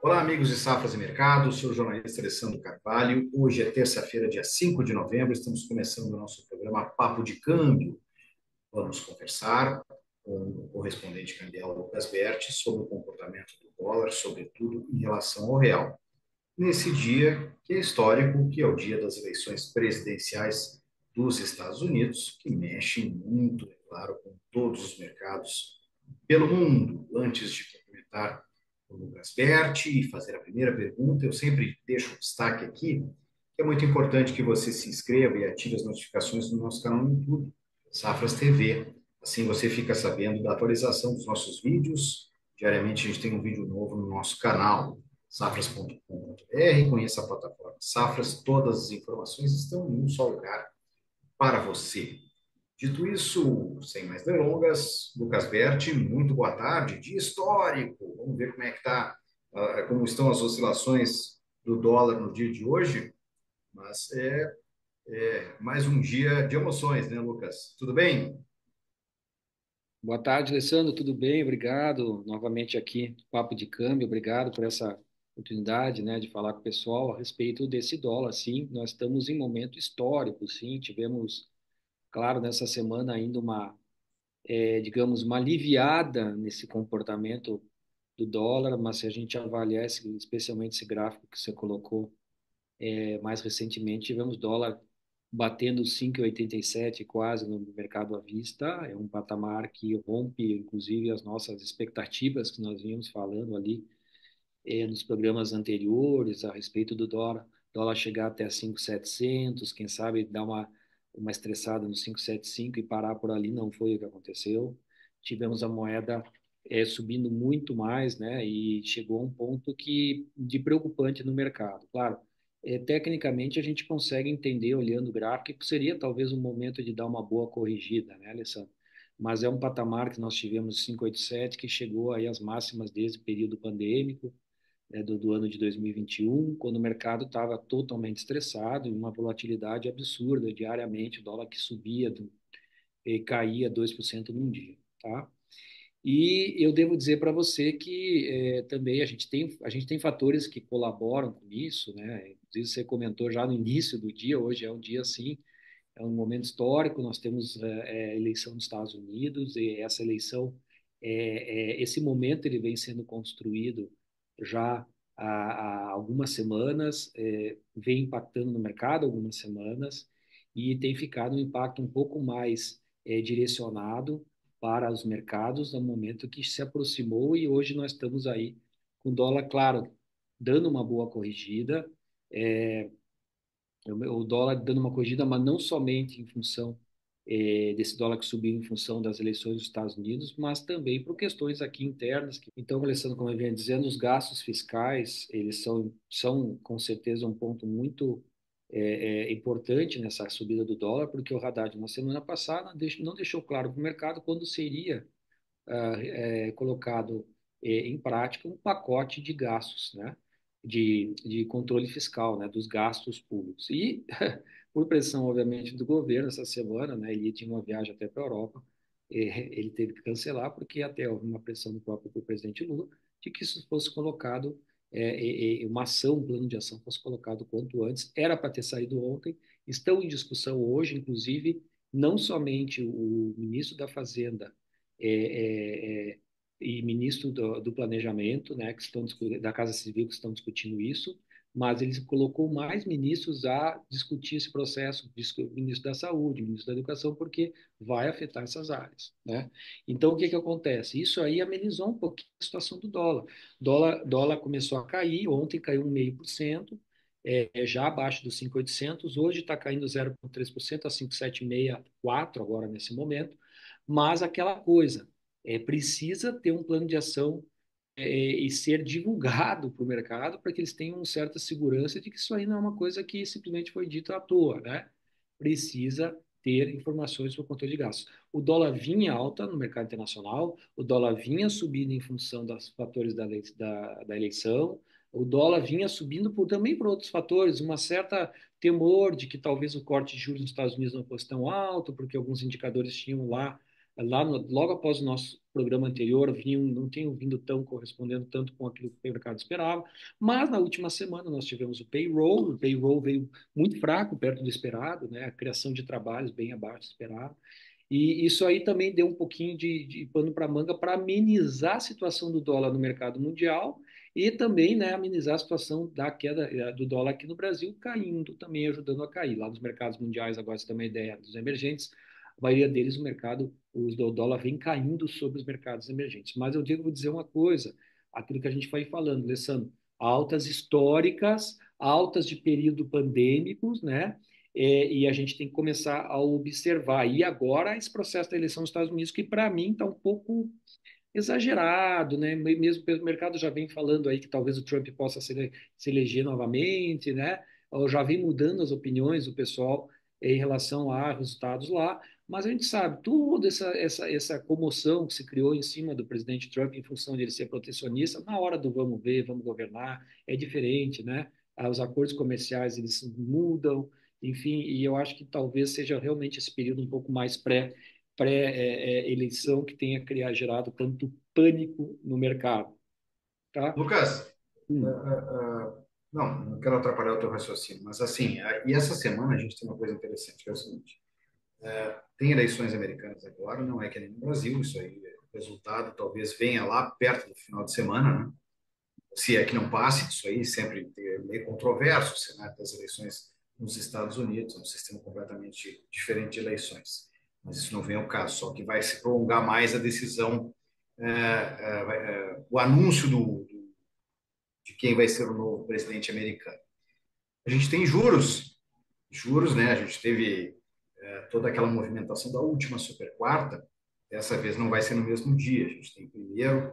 Olá, amigos de Safras e Mercado, sou o jornalista Alessandro Carvalho. Hoje é terça-feira, dia 5 de novembro, estamos começando o nosso programa Papo de Câmbio. Vamos conversar com o correspondente cambial Lucas Berti sobre o comportamento do dólar, sobretudo em relação ao real. Nesse dia, que é histórico, que é o dia das eleições presidenciais dos Estados Unidos, que mexem muito, é claro, com todos os mercados pelo mundo. Antes de cumprimentar o Lucas Berti e fazer a primeira pergunta, eu sempre deixo um destaque aqui, que é muito importante que você se inscreva e ative as notificações no nosso canal no YouTube, Safras TV. Assim você fica sabendo da atualização dos nossos vídeos. Diariamente a gente tem um vídeo novo no nosso canal, safras.com.br. Conheça a plataforma Safras, todas as informações estão em um só lugar para você. Dito isso, sem mais delongas, Lucas Berti, muito boa tarde, dia histórico. Vamos ver como é que está, como estão as oscilações do dólar no dia de hoje, mas é mais um dia de emoções, né, Lucas? Tudo bem? Boa tarde, Alessandro. Tudo bem? Obrigado. Novamente aqui, Papo de Câmbio. Obrigado por essa oportunidade, né, de falar com o pessoal a respeito desse dólar. Sim, nós estamos em momento histórico, sim. Tivemos, claro, nessa semana ainda digamos, uma aliviada nesse comportamento do dólar, mas se a gente avaliar especialmente esse gráfico que você colocou, mais recentemente tivemos dólar batendo 5,87 quase no mercado à vista. É um patamar que rompe, inclusive, as nossas expectativas que nós vínhamos falando ali nos programas anteriores a respeito do dólar chegar até 5,700, quem sabe dar uma estressada no 5,75 e parar por ali. Não foi o que aconteceu. Tivemos a moeda subindo muito mais, né? E chegou a um ponto de preocupante no mercado. Claro, tecnicamente a gente consegue entender, olhando o gráfico, que seria talvez um momento de dar uma boa corrigida, né, Alessandro? Mas é um patamar que nós tivemos 5,87 que chegou aí às máximas desde o período pandêmico, né, do ano de 2021, quando o mercado estava totalmente estressado e uma volatilidade absurda diariamente, o dólar que subia e caía 2% num dia, tá? E eu devo dizer para você que também a gente tem fatores que colaboram com isso, né? Inclusive você comentou já no início do dia, hoje é um dia assim, é um momento histórico, nós temos a eleição dos Estados Unidos e essa eleição, esse momento ele vem sendo construído já há algumas semanas, vem impactando no mercado algumas semanas e tem ficado um impacto um pouco mais direcionado para os mercados no momento que se aproximou e hoje nós estamos aí com o dólar, claro, dando uma boa corrigida, é, o dólar dando uma corrigida, mas não somente em função desse dólar que subiu em função das eleições dos Estados Unidos, mas também por questões aqui internas. Então, Alessandro, como eu vinha dizendo, os gastos fiscais, eles são com certeza um ponto muito importante nessa subida do dólar, porque o Haddad, na semana passada, não deixou claro para o mercado quando seria colocado em prática um pacote de gastos, né? De controle fiscal, né? Dos gastos públicos. E, por pressão, obviamente, do governo, essa semana, né? Ele tinha uma viagem até para a Europa, ele teve que cancelar, porque até houve uma pressão do próprio presidente Lula de que isso fosse colocado, uma ação, um plano de ação fosse colocado quanto antes. Era para ter saído ontem, estão em discussão hoje, inclusive, não somente o ministro da Fazenda e ministro do Planejamento, né, que estão da Casa Civil que estão discutindo isso, mas ele colocou mais ministros a discutir esse processo, ministro da Saúde, ministro da Educação, porque vai afetar essas áreas, né? Então, o que que acontece? Isso aí amenizou um pouquinho a situação do dólar. Dólar começou a cair, ontem caiu 0,5%, já abaixo dos 5.800, hoje está caindo 0,3% a 5.764 agora nesse momento, mas aquela coisa, precisa ter um plano de ação e ser divulgado para o mercado para que eles tenham certa segurança de que isso aí não é uma coisa que simplesmente foi dito à toa, né? Precisa ter informações sobre o controle de gastos. O dólar vinha alta no mercado internacional, o dólar vinha subindo em função dos fatores da eleição, o dólar vinha subindo também por outros fatores, uma certa temor de que talvez o corte de juros nos Estados Unidos não fosse tão alto, porque alguns indicadores tinham lá logo após o nosso programa anterior, não tenham vindo tão correspondendo tanto com aquilo que o mercado esperava, mas na última semana nós tivemos o payroll veio muito fraco, perto do esperado, né? A criação de trabalhos bem abaixo do esperado. E isso aí também deu um pouquinho de pano para manga para amenizar a situação do dólar no mercado mundial e também, né, amenizar a situação da queda do dólar aqui no Brasil, caindo, também ajudando a cair. Lá nos mercados mundiais, agora você tem uma ideia dos emergentes, a maioria deles, o dólar vem caindo sobre os mercados emergentes. Mas eu vou dizer uma coisa, aquilo que a gente vai falando, Alessandro, altas históricas, altas de período pandêmicos, né? E a gente tem que começar a observar. E agora, esse processo da eleição dos Estados Unidos, que para mim está um pouco exagerado, né? Mesmo o mercado já vem falando aí que talvez o Trump possa se eleger novamente, né? Ou já vem mudando as opiniões do pessoal em relação a resultados lá, mas a gente sabe toda essa comoção que se criou em cima do presidente Trump em função de ele ser protecionista, na hora do vamos ver, vamos governar, é diferente, né? Os acordos comerciais eles mudam, enfim, e eu acho que talvez seja realmente esse período um pouco mais pré-eleição que tenha gerado tanto pânico no mercado, tá? Lucas, Hum. não quero atrapalhar o teu raciocínio, mas assim, e essa semana a gente tem uma coisa interessante, que é o seguinte, tem eleições americanas agora, não é que nem no Brasil, isso aí, o resultado talvez venha lá perto do final de semana, né? Se é que não passe, isso aí sempre é meio controverso, o cenário das eleições nos Estados Unidos, é um sistema completamente diferente de eleições. Mas isso não vem ao caso, só que vai se prolongar mais a decisão, o anúncio de quem vai ser o novo presidente americano. A gente tem juros, né? A gente teve toda aquela movimentação da última super quarta, dessa vez não vai ser no mesmo dia, a gente tem primeiro,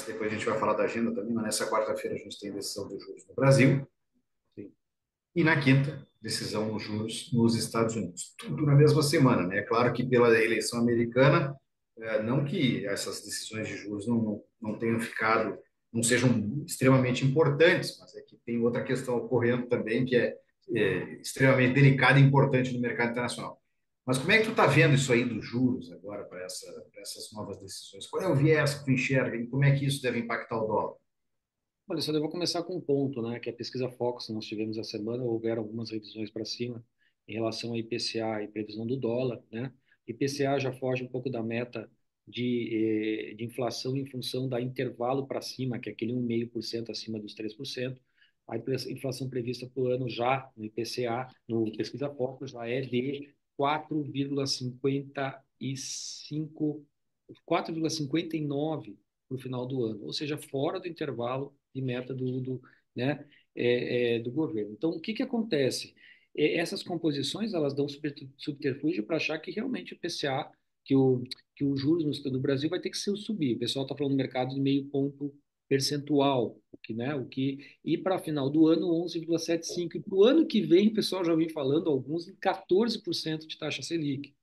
depois a gente vai falar da agenda também, mas nessa quarta-feira a gente tem decisão dos juros no Brasil, Sim. e na quinta, decisão nos juros nos Estados Unidos. Tudo na mesma semana, né? É claro que pela eleição americana, não que essas decisões de juros não tenham ficado, não sejam extremamente importantes, mas é que tem outra questão ocorrendo também que é extremamente delicada e importante no mercado internacional. Mas como é que tu está vendo isso aí dos juros agora para essas novas decisões? Qual é o viés que tu enxerga e como é que isso deve impactar o dólar? Olha, só eu vou começar com um ponto, né, que é a pesquisa Focus, nós tivemos essa semana, houveram algumas revisões para cima em relação ao IPCA e previsão do dólar, né? IPCA já foge um pouco da meta de inflação em função da intervalo para cima, que é aquele 1,5% acima dos 3%. A inflação prevista para o ano já no IPCA, no pesquisa Focus, já é de 4,55, 4,59 para o final do ano, ou seja, fora do intervalo de meta né, do governo. Então, o que que acontece? Essas composições, elas dão subterfúgio para achar que realmente o PCA, que o, que o juros no Brasil vai ter que subir. O pessoal está falando no mercado de meio ponto percentual, e para final do ano 11,75, e para o ano que vem o pessoal já vem falando alguns em 14% de taxa Selic.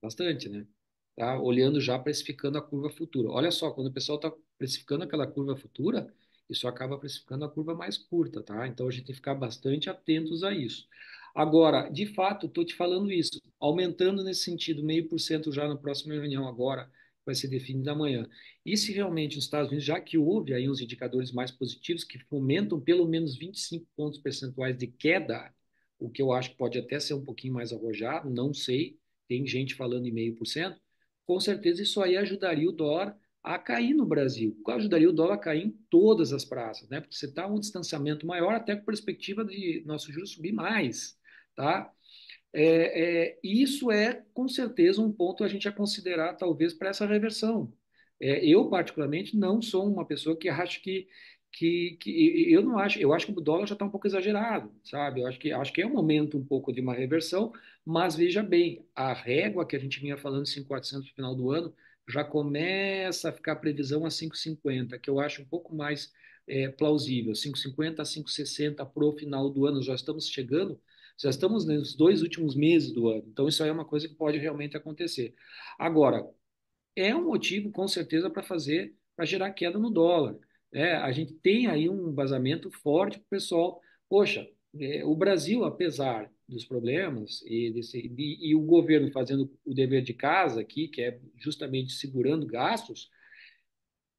Bastante, né? Tá olhando já, precificando a curva futura. Olha só, quando o pessoal está precificando aquela curva futura, isso acaba precificando a curva mais curta, tá? Então a gente tem que ficar bastante atentos a isso. Agora, de fato, estou te falando isso, aumentando nesse sentido, 0,5% já na próxima reunião agora, vai ser definida amanhã. E se realmente os Estados Unidos, já que houve aí uns indicadores mais positivos que fomentam pelo menos 25 pontos percentuais de queda, o que eu acho que pode até ser um pouquinho mais arrojado, não sei, tem gente falando em 0,5%, com certeza isso aí ajudaria o dólar a cair no Brasil. Ajudaria o dólar a cair em todas as praças, né? Porque você está um distanciamento maior, até com perspectiva de nosso juros subir mais, tá? Isso é, com certeza, um ponto a gente a considerar, talvez, para essa reversão. Eu, particularmente, não sou uma pessoa que acha que eu não acho, eu acho que o dólar já está um pouco exagerado, sabe? Eu acho que é um momento um pouco de uma reversão, mas veja bem, a régua que a gente vinha falando 5.400 no final do ano já começa a ficar previsão a 5,50, que eu acho um pouco mais plausível, 5,50 a 5,60 para o final do ano, já estamos nos 2 últimos meses do ano, então isso aí é uma coisa que pode realmente acontecer. Agora, é um motivo, com certeza, para gerar queda no dólar. A gente tem aí um vazamento forte para o pessoal. Poxa, o Brasil, apesar dos problemas e o governo fazendo o dever de casa aqui, que é justamente segurando gastos,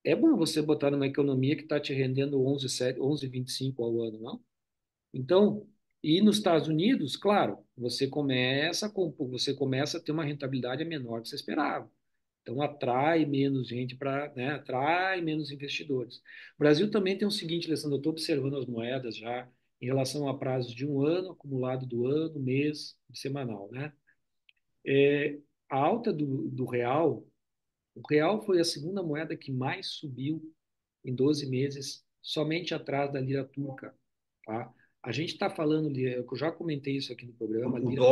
é bom você botar numa economia que está te rendendo 11,25 ao ano, não? Então, e nos Estados Unidos, claro, você começa a ter uma rentabilidade menor do que você esperava. Então, atrai menos gente para, né, atrai menos investidores. O Brasil também tem o seguinte, Alessandro, eu estou observando as moedas já em relação a prazos de um ano, acumulado do ano, mês, semanal, né? É, a alta do real, o real foi a segunda moeda que mais subiu em 12 meses, somente atrás da lira turca, tá? A gente está falando de, eu já comentei isso aqui no programa, lira,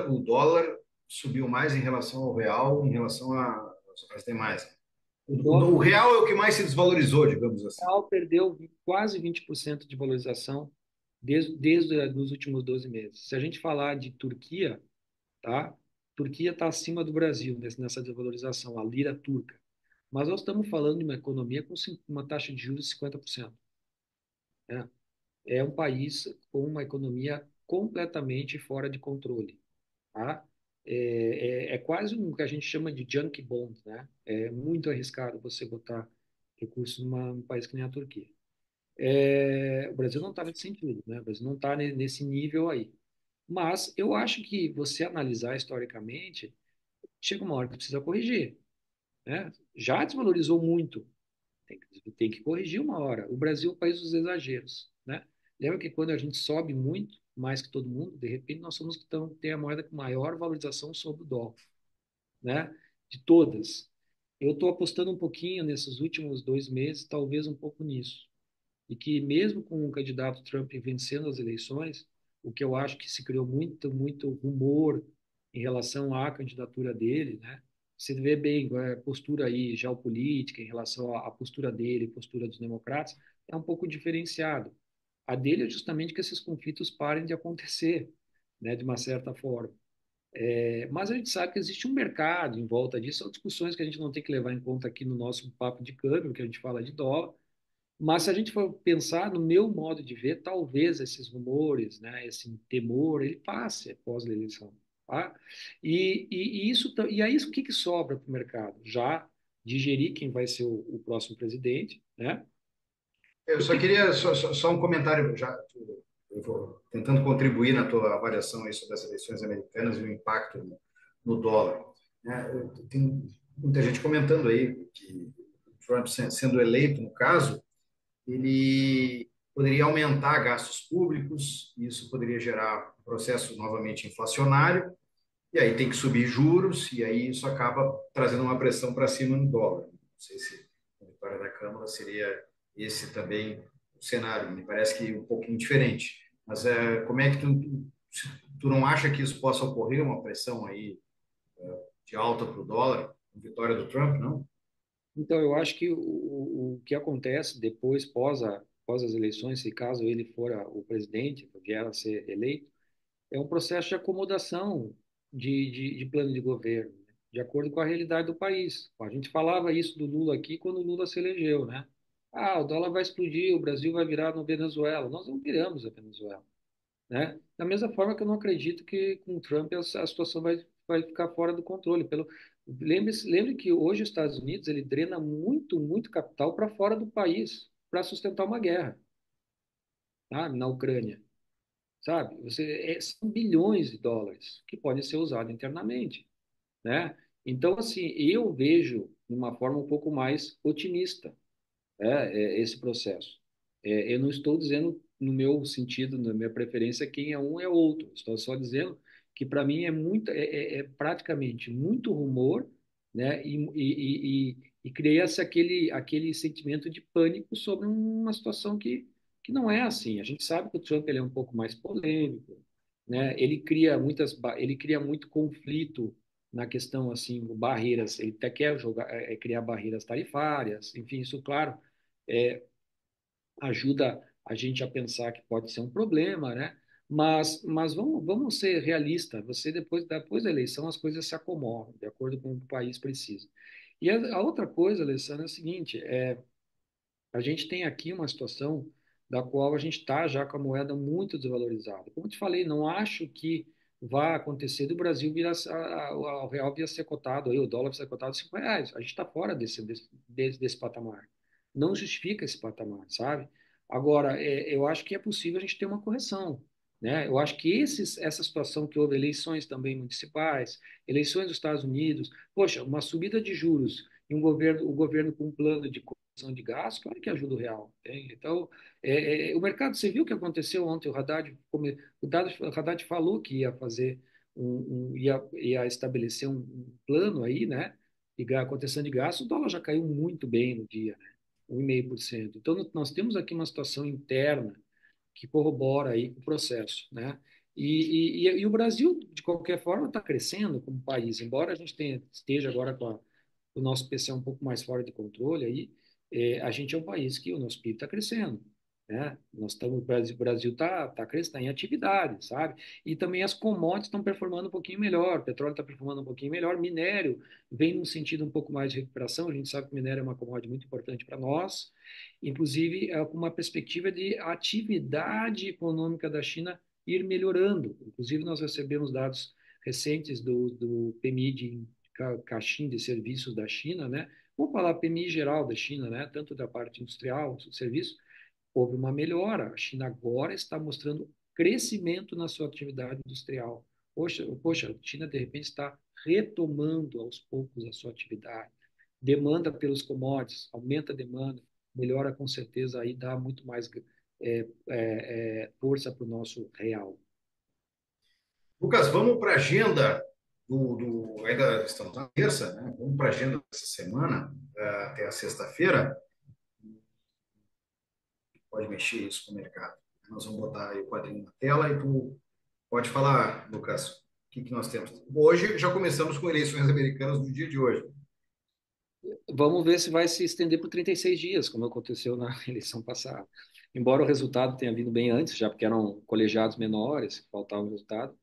O dólar subiu mais em relação ao real, em relação às demais. o dólar O real é o que mais se desvalorizou, digamos assim. real perdeu quase 20% de valorização desde os últimos 12 meses. Se a gente falar de Turquia, tá? Turquia está acima do Brasil nessa desvalorização, a lira turca. Mas nós estamos falando de uma economia com uma taxa de juros de 50%. Né? É um país com uma economia completamente fora de controle. Tá? É quase um que a gente chama de junk bond, né? É muito arriscado você botar recursos num país que nem a Turquia. O Brasil não está nesse sentido, né? O Brasil não está nesse nível aí. Mas eu acho que você analisar historicamente, chega uma hora que precisa corrigir, né? Já desvalorizou muito, tem que corrigir uma hora. O Brasil é o país dos exageros, né? Lembra que quando a gente sobe muito, mais que todo mundo, de repente nós somos que tem a moeda com maior valorização sobre o dólar, né? De todas. Eu estou apostando um pouquinho nesses últimos 2 meses, talvez um pouco nisso. E que mesmo com o candidato Trump vencendo as eleições, o que eu acho que se criou muito rumor em relação à candidatura dele, né? Você vê bem a postura aí geopolítica em relação à postura dele, postura dos democratas, é um pouco diferenciado. A dele é justamente que esses conflitos parem de acontecer, né, de uma certa forma. Mas a gente sabe que existe um mercado em volta disso, são discussões que a gente não tem que levar em conta aqui no nosso papo de câmbio, que a gente fala de dólar, mas se a gente for pensar no meu modo de ver, talvez esses rumores, né, esse temor, ele passe após a eleição, tá? E aí o que que sobra para o mercado? Já digerir quem vai ser o próximo presidente, né? Eu O só que queria só um comentário, já eu vou tentando contribuir na tua avaliação aí sobre as eleições americanas e o impacto no dólar. Né? Tem muita gente comentando aí que o Trump sendo eleito, no caso, ele poderia aumentar gastos públicos, isso poderia gerar um processo novamente inflacionário, e aí tem que subir juros, e aí isso acaba trazendo uma pressão para cima no dólar. Não sei se a vitória da Câmara seria esse também o cenário, me parece que um pouquinho diferente. Mas como é que tu não acha que isso possa ocorrer, uma pressão aí de alta para o dólar, com vitória do Trump, não? Então, eu acho que o que acontece depois, pós as eleições, se caso ele for o presidente, vier a ser eleito, é um processo de acomodação de plano de governo, né? De acordo com a realidade do país. A gente falava isso do Lula aqui quando o Lula se elegeu, né? Ah, o dólar vai explodir, o Brasil vai virar no Venezuela. Nós não viramos a Venezuela, né? Da mesma forma que eu não acredito que com o Trump a situação vai ficar fora do controle. Lembre que hoje os Estados Unidos ele drena muito capital para fora do país para sustentar uma guerra, tá? Na Ucrânia, sabe? São bilhões de dólares que podem ser usados internamente, né? Então, assim, eu vejo de uma forma um pouco mais otimista, esse processo. Eu não estou dizendo, no meu sentido, na minha preferência, quem é um é outro. Estou só dizendo que, para mim, é praticamente muito rumor, né? E cria-se aquele sentimento de pânico sobre uma situação que não é assim. A gente sabe que o Trump ele é um pouco mais polêmico, né? Ele cria muito conflito na questão assim, barreiras. Ele até quer criar barreiras tarifárias, enfim, isso, claro, é, ajuda a gente a pensar que pode ser um problema, né? Mas vamos ser realistas. Você depois da eleição as coisas se acomodam de acordo com o que o país precisa. E a outra coisa, Alessandra, é o seguinte: a gente tem aqui uma situação da qual a gente está já com a moeda muito desvalorizada. Como eu te falei, não acho que vai acontecer do Brasil vir o real vir a ser cotado, aí, o dólar vir a ser cotado a R$ 5. A gente está fora desse patamar. Não justifica esse patamar, sabe? Agora, eu acho que é possível a gente ter uma correção, né? Eu acho que essa situação que houve, eleições também municipais, eleições dos Estados Unidos, poxa, uma subida de juros e o governo com um plano de correção de gastos, claro que ajuda o real. Entende? Então, o mercado, você viu o que aconteceu ontem, o Haddad falou que ia fazer ia estabelecer um plano aí, né? De contenção de gastos, o dólar já caiu muito bem no dia, né? 1,5%. Então, nós temos aqui uma situação interna que corrobora aí com o processo, né? E o Brasil, de qualquer forma, está crescendo como país, embora a gente esteja agora com o nosso PC um pouco mais fora de controle aí, a gente é um país que o nosso PIB está crescendo, né? Nós estamos, o Brasil está crescendo, tá em atividade, sabe? E também as commodities estão performando um pouquinho melhor, o petróleo está performando um pouquinho melhor, minério vem num sentido um pouco mais de recuperação, a gente sabe que o minério é uma commodity muito importante para nós, inclusive com uma perspectiva de atividade econômica da China ir melhorando. Inclusive, nós recebemos dados recentes do PMI de Caixin de serviços da China, né? Vou falar PMI geral da China, né? Tanto da parte industrial, do serviço, houve uma melhora. A China agora está mostrando crescimento na sua atividade industrial. Poxa, a China de repente está retomando aos poucos a sua atividade. Demanda pelos commodities, aumenta a demanda, melhora com certeza aí, dá muito mais força para o nosso real. Lucas, vamos para a agenda Ainda estamos na terça, né? Vamos para a agenda dessa semana, até a sexta-feira. Pode mexer isso com o mercado. Nós vamos botar aí o quadrinho na tela e tu pode falar, Lucas, o que nós temos. Hoje já começamos com eleições americanas no dia de hoje. Vamos ver se vai se estender por 36 dias, como aconteceu na eleição passada. Embora o resultado tenha vindo bem antes, já porque eram colegiados menores, faltava o resultado,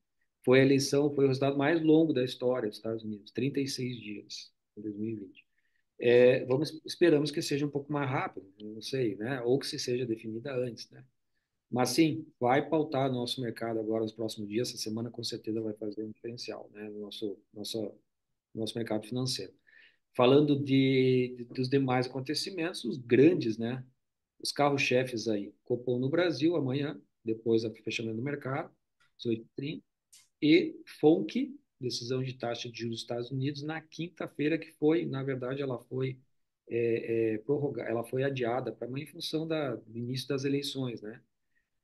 foi o resultado mais longo da história dos Estados Unidos, 36 dias, em 2020. Esperamos que seja um pouco mais rápido, não sei, né? Ou que se seja definida antes, né? Mas sim, vai pautar nosso mercado agora nos próximos dias. Essa semana com certeza vai fazer um diferencial, né? No nosso mercado financeiro. Falando dos demais acontecimentos, os grandes, né? Os carros-chefes aí, Copom no Brasil amanhã, depois do fechamento do mercado, às 8h30, e FONC, decisão de taxa de juros dos Estados Unidos, na quinta-feira, que foi, na verdade, ela foi prorrogada, ela foi adiada para amanhã em função do início das eleições, né?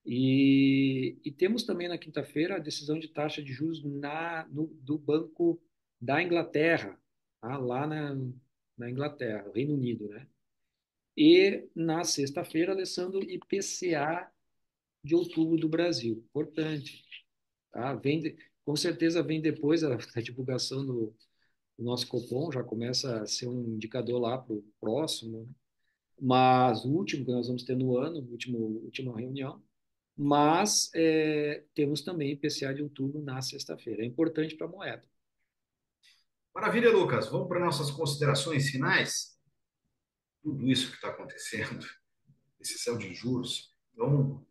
E temos também na quinta-feira a decisão de taxa de juros do Banco da Inglaterra, tá? Lá na Inglaterra, o Reino Unido, né? E na sexta-feira, Alessandro, IPCA de outubro do Brasil. Importante, tá? Com certeza vem depois a divulgação do nosso Copom, já começa a ser um indicador lá para o próximo, né? Mas o último que nós vamos ter no ano, última reunião, mas temos também IPCA de outubro na sexta-feira. É importante para a moeda. Maravilha, Lucas. Vamos para nossas considerações finais. Tudo isso que está acontecendo, decisão de juros. Então,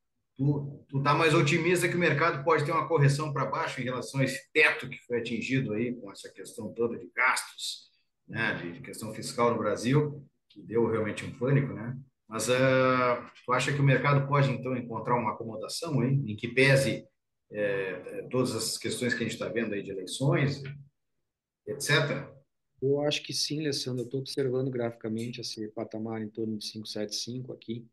tu tá mais otimista que o mercado pode ter uma correção para baixo em relação a esse teto que foi atingido aí com essa questão toda de gastos, né, de questão fiscal no Brasil, que deu realmente um pânico, né? Mas tu acha que o mercado pode então encontrar uma acomodação aí, em que pese todas essas questões que a gente está vendo aí de eleições, etc. Eu acho que sim, Alessandro. Eu estou observando graficamente esse patamar em torno de 5,75 aqui,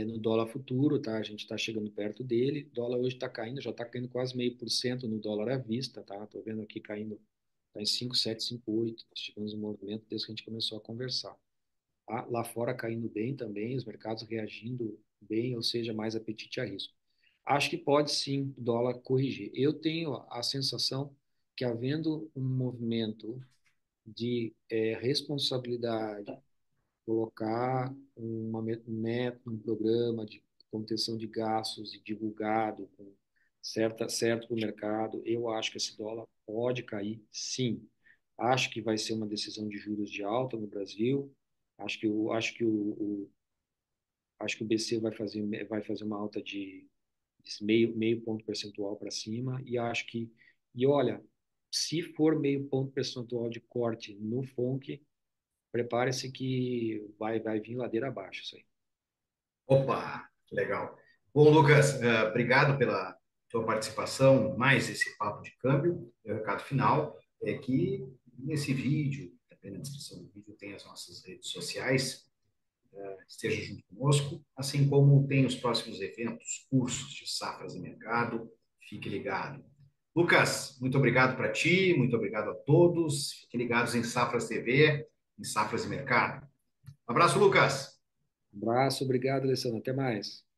no dólar futuro, tá? A gente está chegando perto dele. O dólar hoje está caindo, já está caindo quase 0,5% no dólar à vista, tá? Estou vendo aqui caindo, está em 5,758. Nós tivemos um movimento desde que a gente começou a conversar. Lá fora caindo bem também, os mercados reagindo bem, ou seja, mais apetite a risco. Acho que pode sim o dólar corrigir. Eu tenho a sensação que, havendo um movimento de responsabilidade, colocar um método, um programa de contenção de gastos e divulgado com certo para o mercado, eu acho que esse dólar pode cair, sim. Acho que vai ser uma decisão de juros de alta no Brasil. Acho que o BC vai fazer uma alta meio ponto percentual para cima, e acho que, e olha, se for meio ponto percentual de corte no FONC, prepare-se que vai vir ladeira abaixo isso aí. Opa, que legal. Bom, Lucas, obrigado pela tua participação, mais esse papo de câmbio. O recado final é que nesse vídeo, também na descrição do vídeo, tem as nossas redes sociais. Esteja junto conosco, assim como tem os próximos eventos, cursos de safras e mercado. Fique ligado. Lucas, muito obrigado para ti, muito obrigado a todos. Fiquem ligados em Safras TV, em Safras e Mercado. Um abraço, Lucas. Um abraço, obrigado, Alessandro. Até mais.